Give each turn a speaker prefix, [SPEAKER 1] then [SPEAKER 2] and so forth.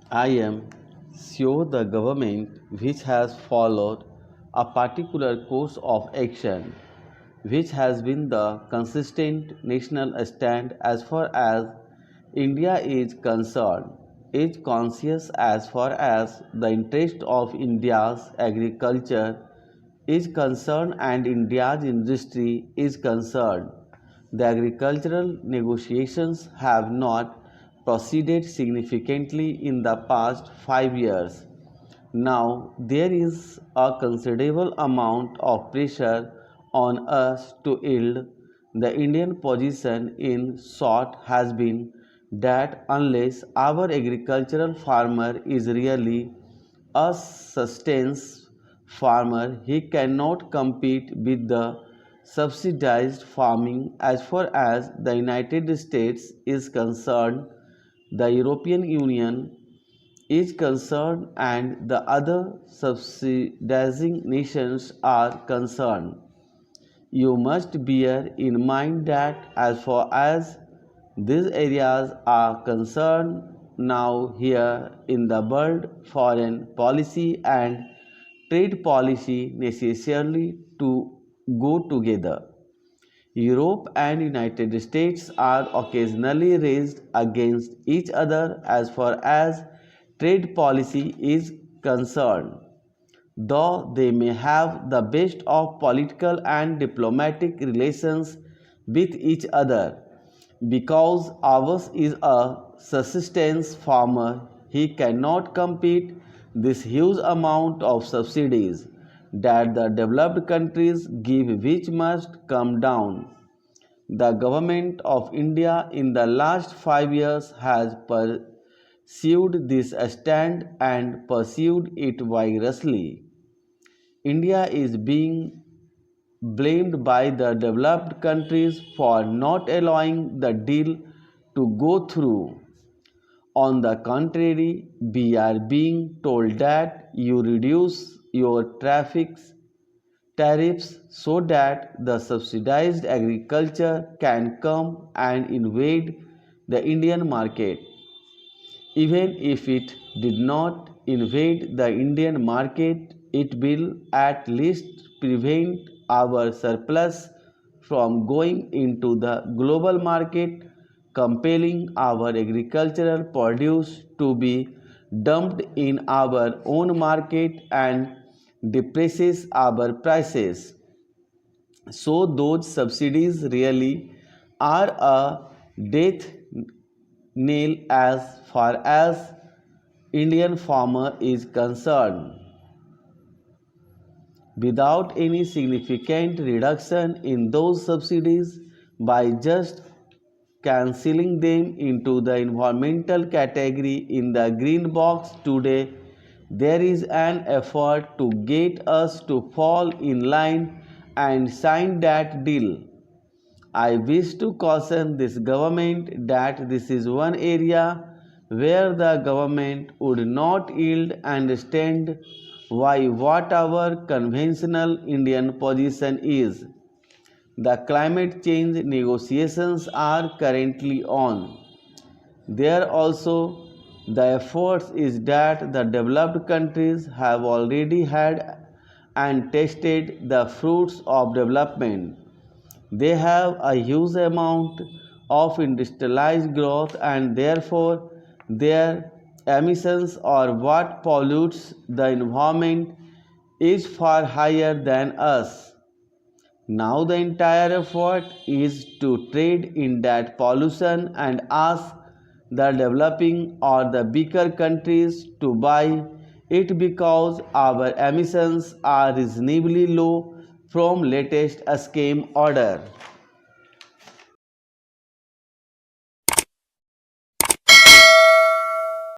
[SPEAKER 1] I am sure the government, which has followed a particular course of action, which has been the consistent national stand as far as India is concerned, is conscious as far as the interest of India's agriculture is concerned and India's industry is concerned. The agricultural negotiations have not proceeded significantly in the past 5 years. Now, there is a considerable amount of pressure on us to yield. The Indian position, in short, has been that unless our agricultural farmer is really a sustains farmer, he cannot compete with the subsidized farming as far as the United States is concerned, the European Union is concerned, and the other subsidizing nations are concerned. You must bear in mind that as far as these areas are concerned, now here in the world, foreign policy and trade policy necessarily to go together. Europe and United States are occasionally raised against each other as far as trade policy is concerned, though they may have the best of political and diplomatic relations with each other. Because ours is a subsistence farmer, he cannot compete this huge amount of subsidies that the developed countries give, which must come down. The government of India in the last 5 years has pursued this stand and pursued it vigorously. India is being blamed by the developed countries for not allowing the deal to go through. On the contrary, we are being told that you reduce your tariffs so that the subsidized agriculture can come and invade the Indian market. Even if it did not invade the Indian market, it will at least prevent our surplus from going into the global market, compelling our agricultural produce to be dumped in our own market and depresses our prices. So, those subsidies really are a death nail as far as Indian farmer is concerned. Without any significant reduction in those subsidies, by just cancelling them into the environmental category in the green box today, there is an effort to get us to fall in line and sign that deal. I wish to caution this government that this is one area where the government would not yield and stand by what our conventional Indian position is. The climate change negotiations are currently on. There also the efforts is that the developed countries have already had and tasted the fruits of development. They have a huge amount of industrialized growth and therefore their emissions or what pollutes the environment is far higher than us. Now the entire effort is to trade in that pollution and ask the developing or the weaker countries to buy it because our emissions are reasonably low from latest scheme order.